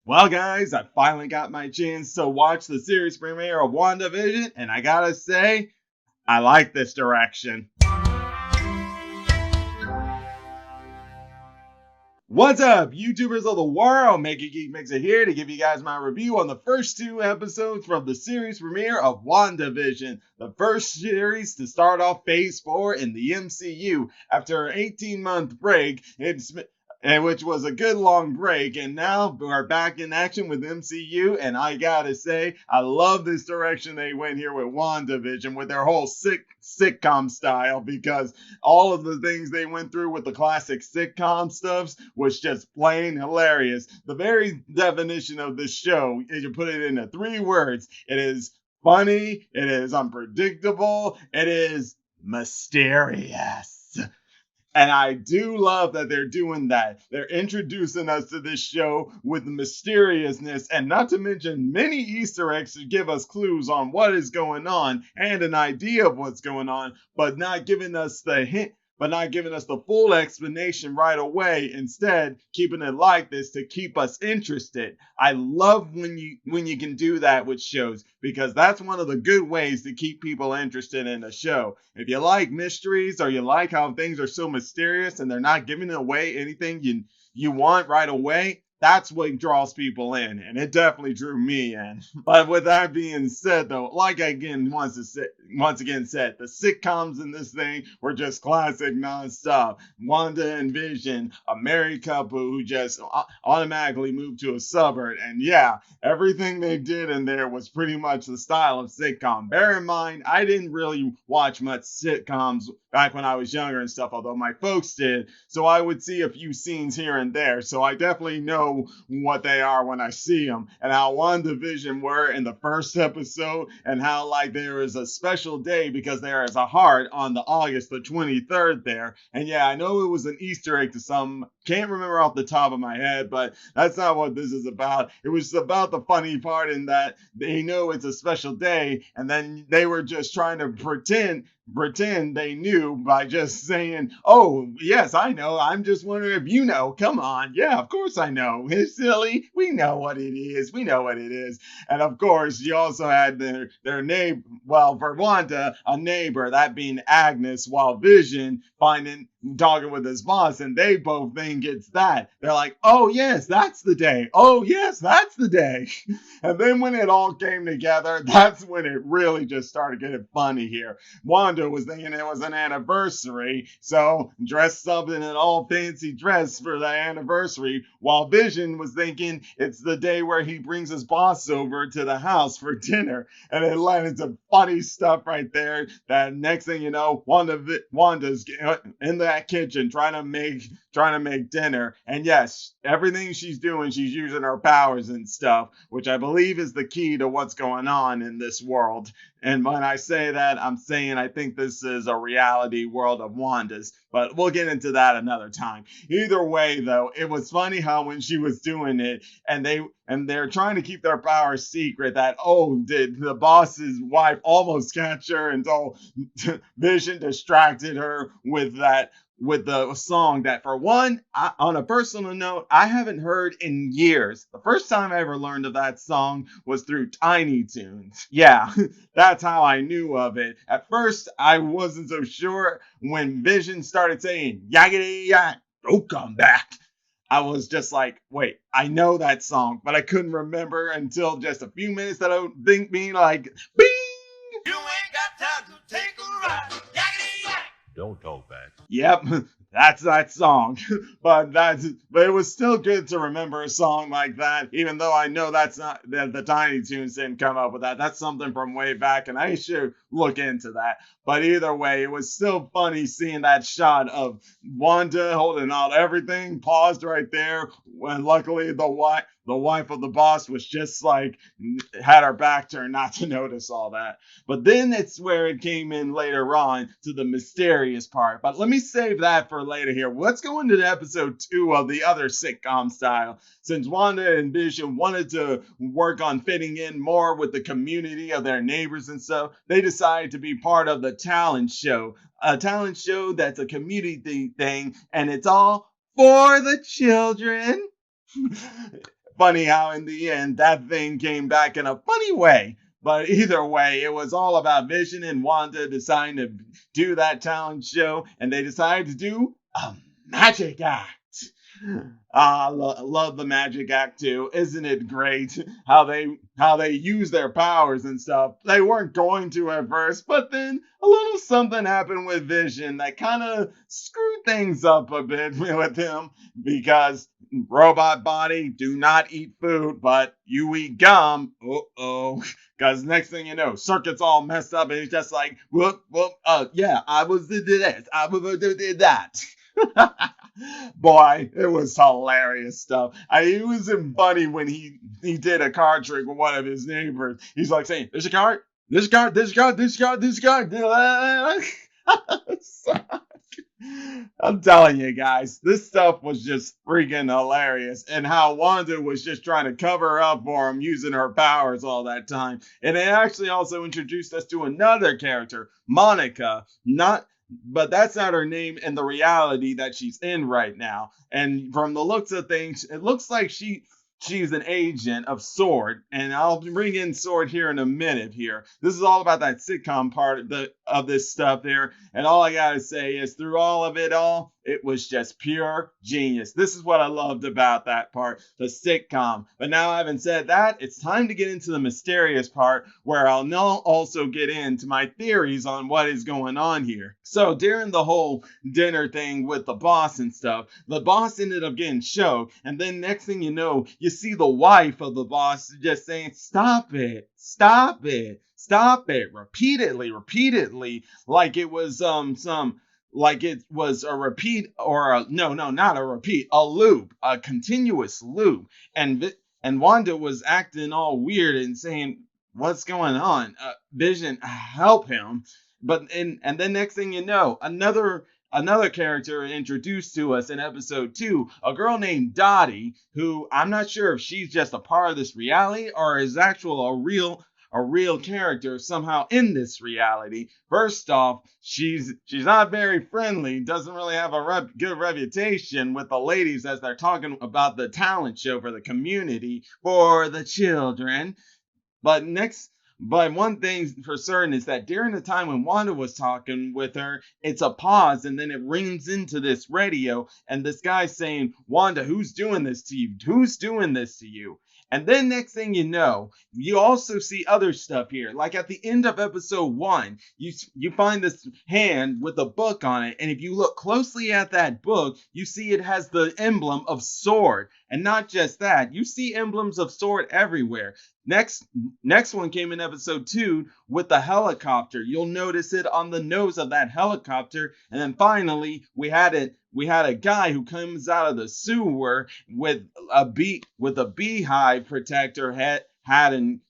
Well, guys, I finally got my chance to watch the series premiere of WandaVision, and I gotta say, I like this direction. What's up, YouTubers of the world? MegaGeekMixer here to give you guys my review on the first two episodes from the series premiere of WandaVision, the first series to start off Phase 4 in the MCU after an 18-month break. Which was a good long break, and now we're back in action with MCU, and I gotta say, I love this direction they went here with WandaVision, with their whole sitcom style, because all of the things they went through with the classic sitcom stuffs was just plain hilarious. The very definition of this show, if you put it into 3 words, it is funny, it is unpredictable, it is mysterious. And I do love that they're doing that. They're introducing us to this show with mysteriousness, and not to mention many Easter eggs to give us clues on what is going on and an idea of what's going on, but not giving us the hint, but not giving us the full explanation right away. Instead, keeping it like this to keep us interested. I love when you can do that with shows, because that's one of the good ways to keep people interested in a show. If you like mysteries, or you like how things are so mysterious and they're not giving away anything you want right away, that's what draws people in, and it definitely drew me in. But with that being said, though, like I once again said, the sitcoms in this thing were just classic nonstop. Wanda and Vision, a married couple who just automatically moved to a suburb, and yeah, everything they did in there was pretty much the style of sitcom. Bear in mind, I didn't really watch much sitcoms back when I was younger and stuff, although my folks did, so I would see a few scenes here and there, so I definitely know what they are when I see them, and how WandaVision were in the first episode, and how like there is a special day because there is a heart on the August the 23rd there. And yeah, I know it was an Easter egg to some, can't remember off the top of my head, but that's not what this is about. It was about the funny part in that they know it's a special day, and then they were just trying to pretend they knew by just saying, "Oh, yes, I know. I'm just wondering if you know. Come on. Yeah, of course I know. It's silly. We know what it is. We know what it is." And of course, you also had their neighbor, well, for Wanda, a neighbor, that being Agnes, while Vision talking with his boss, and they both think it's that. They're like, "Oh, yes, that's the day. Oh, yes, that's the day." And then when it all came together, that's when it really just started getting funny here. Wanda was thinking it was an anniversary, so dressed up in an all fancy dress for the anniversary, while Vision was thinking it's the day where he brings his boss over to the house for dinner. And it led into funny stuff right there, that next thing you know, Wanda's in that kitchen trying to make dinner. And yes, everything she's doing, she's using her powers and stuff, which I believe is the key to what's going on in this world. And when I say that, I'm saying I think this is a reality world of Wanda's, but we'll get into that another time. Either way, though, it was funny how when she was doing it, and they're trying to keep their powers secret, that, oh, did the boss's wife almost catch her until Vision distracted her with the song that, for one, on a personal note, I haven't heard in years. The first time I ever learned of that song was through Tiny Toons. Yeah, that's how I knew of it. At first, I wasn't so sure. When Vision started saying, "Yaggity yak, don't come back," I was just like, wait, I know that song, but I couldn't remember until just a few minutes that I would think being like, bing! You ain't got time to take a ride. Yaggity yak. Don't talk back. Yep, that's that song. But it was still good to remember a song like that, even though I know that's not the Tiny Toons didn't come up with that. That's something from way back, and I should look into that. But either way, it was still funny seeing that shot of Wanda holding out everything, paused right there, when luckily the wife of the boss was just like, had her back turned not to notice all that. But then it's where it came in later on to the mysterious part. But let me save that for later here. Let's go into episode 2 of the other sitcom style. Since Wanda and Vision wanted to work on fitting in more with the community of their neighbors and stuff, they decided to be part of the talent show. A talent show that's a community thing, and it's all for the children. funny how in the end that thing came back in a funny way. But either way, it was all about Vision and Wanda deciding to do that talent show, and they decided to do a magic act. Love the magic act too. Isn't it great how they use their powers and stuff? They weren't going to at first, but then a little something happened with Vision that kind of screwed things up a bit with him, because robot body, do not eat food, but you eat gum. Uh-oh. Because next thing you know, circuit's all messed up, and he's just like, whoop, whoop, yeah, I was did this, I was did that. Boy, it was hilarious stuff. It was funny when he did a card trick with one of his neighbors. He's like saying, "There's a card, this card, this card, this card, this card." I'm telling you guys, this stuff was just freaking hilarious. And how Wanda was just trying to cover up for him using her powers all that time. And it actually also introduced us to another character, Monica. But that's not her name in the reality that she's in right now. And from the looks of things, it looks like she's an agent of S.W.O.R.D. And I'll bring in S.W.O.R.D. here in a minute here. This is all about that sitcom part of this stuff there. And all I gotta say is, through all of it all, it was just pure genius. This is what I loved about that part, the sitcom. But now, having said that, it's time to get into the mysterious part, where I'll now also get into my theories on what is going on here. So during the whole dinner thing with the boss and stuff, the boss ended up getting choked, and then next thing you know, you see the wife of the boss just saying, "Stop it, stop it, stop it," repeatedly, like it was like it was a repeat, or no, not a repeat, a loop, a continuous loop. And Wanda was acting all weird and saying, "What's going on? Vision, help him." And then next thing you know, another character introduced to us in episode 2, a girl named Dottie, who I'm not sure if she's just a part of this reality or is a real character somehow in this reality. First off, she's not very friendly, doesn't really have a good reputation with the ladies as they're talking about the talent show for the community, for the children. But one thing for certain is that during the time when Wanda was talking with her, it's a pause, and then it rings into this radio, and this guy's saying, "Wanda, who's doing this to you? Who's doing this to you?" And then next thing you know, you also see other stuff here. Like at the end of episode 1, you find this hand with a book on it. And if you look closely at that book, you see it has the emblem of S.W.O.R.D. And not just that, you see emblems of S.W.O.R.D. everywhere. Next one came in episode 2 with the helicopter. You'll notice it on the nose of that helicopter. And then finally, we had a guy who comes out of the sewer with a beehive protector hat and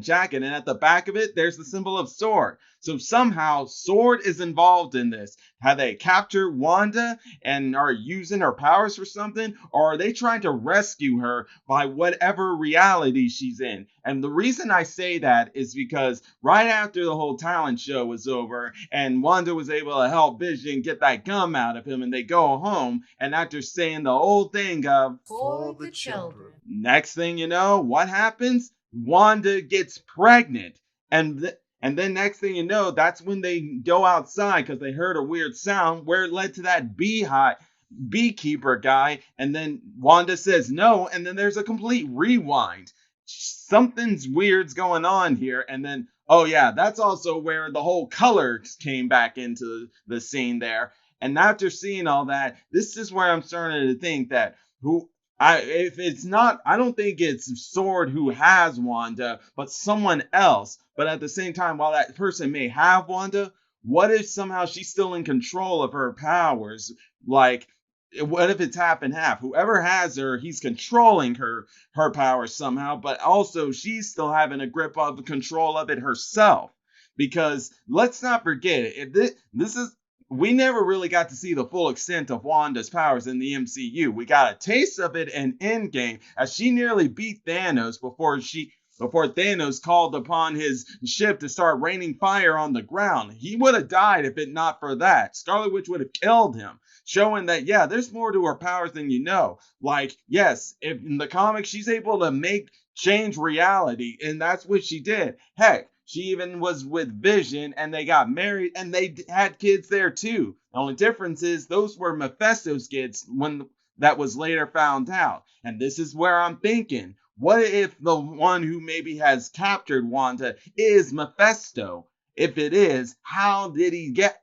jacket, and at the back of it, there's the symbol of S.W.O.R.D. So somehow S.W.O.R.D. is involved in this. Have they captured Wanda and are using her powers for something? Or are they trying to rescue her by whatever reality she's in? And the reason I say that is because right after the whole talent show was over and Wanda was able to help Vision get that gum out of him, and they go home, and after saying the old thing of, "For the children," next thing you know, what happens? Wanda gets pregnant. And then next thing you know, that's when they go outside because they heard a weird sound where it led to that beekeeper guy. And then Wanda says no, and then there's a complete rewind. Something's weird's going on here. And then, oh yeah, that's also where the whole colors came back into the scene there. And after seeing all that, this is where I'm starting to think that I don't think it's S.W.O.R.D. who has Wanda, but someone else. But at the same time, while that person may have Wanda, what if somehow she's still in control of her powers? Like, what if it's half and half? Whoever has her, he's controlling her powers somehow, but also she's still having a grip of the control of it herself. Because let's not forget, we never really got to see the full extent of Wanda's powers in the MCU. We got a taste of it in Endgame, as she nearly beat Thanos before she before Thanos called upon his ship to start raining fire on the ground. He would have died if it not for that. Scarlet Witch would have killed him, showing that, yeah, there's more to her powers than you know. Like, yes, if in the comics she's able to change reality, and that's what she did. Heck, she even was with Vision, and they got married, and they had kids there too. The only difference is those were Mephisto's kids when that was later found out. And this is where I'm thinking, what if the one who maybe has captured Wanda is Mephisto? If it is, how did he get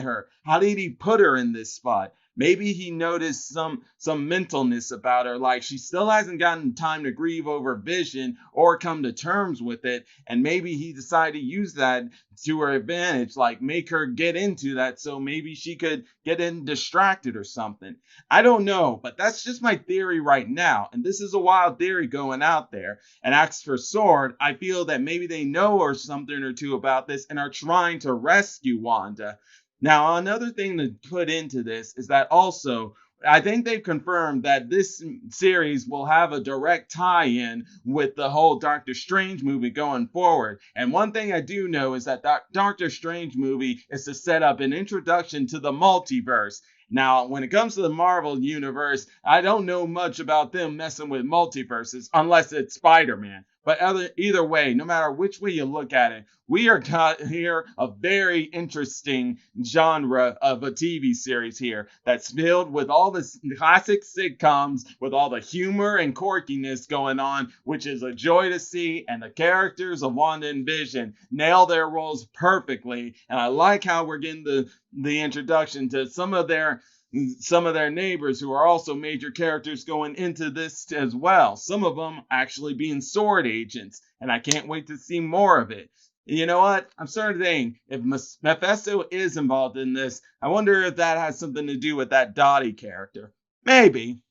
her? How did he put her in this spot? Maybe he noticed some mentalness about her, like she still hasn't gotten time to grieve over Vision or come to terms with it, and maybe he decided to use that to her advantage, like make her get into that so maybe she could get in distracted or something. I don't know, but that's just my theory right now, and this is a wild theory going out there. And as for Sword, I feel that maybe they know or something or two about this and are trying to rescue Wanda. Now, another thing to put into this is that also, I think they've confirmed that this series will have a direct tie-in with the whole Doctor Strange movie going forward. And one thing I do know is that Doctor Strange movie is to set up an introduction to the multiverse. Now, when it comes to the Marvel universe, I don't know much about them messing with multiverses unless it's Spider-Man. But either way, no matter which way you look at it, we are got here a very interesting genre of a TV series here that's filled with all the classic sitcoms, with all the humor and quirkiness going on, which is a joy to see. And the characters of Wanda and Vision nail their roles perfectly. And I like how we're getting the introduction to some of their neighbors who are also major characters going into this as well. Some of them actually being sword agents, and I can't wait to see more of it. You know what? I'm starting to think if Mephisto is involved in this, I wonder if that has something to do with that Dottie character. Maybe.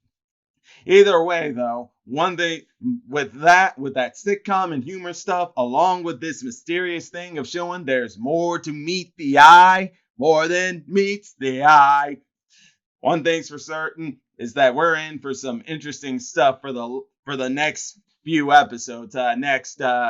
Either way, though, one thing with that sitcom and humor stuff, along with this mysterious thing of showing there's more to meet the eye, more than meets the eye. One thing's for certain is that we're in for some interesting stuff for the next few episodes. Next 7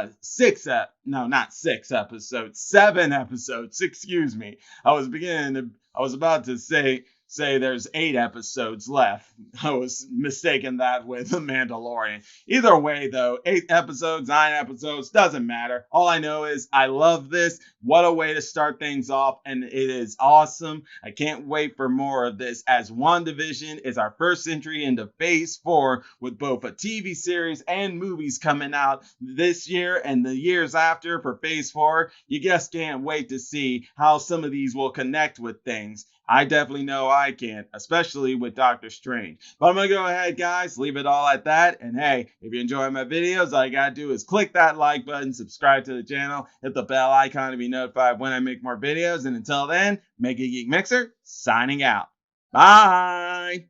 episodes. Excuse me. I was about to say there's 8 episodes left. I was mistaken that with The Mandalorian. Either way, though, 8 episodes, 9 episodes, doesn't matter. All I know is I love this. What a way to start things off, and it is awesome. I can't wait for more of this, as WandaVision is our first entry into Phase 4 with both a TV series and movies coming out this year and the years after for Phase 4. You just can't wait to see how some of these will connect with things. I definitely know I can, especially with Doctor Strange. But I'm going to go ahead, guys, leave it all at that. And hey, if you enjoy my videos, all you got to do is click that like button, subscribe to the channel, hit the bell icon to be notified when I make more videos. And until then, MegaGeekMixer signing out. Bye!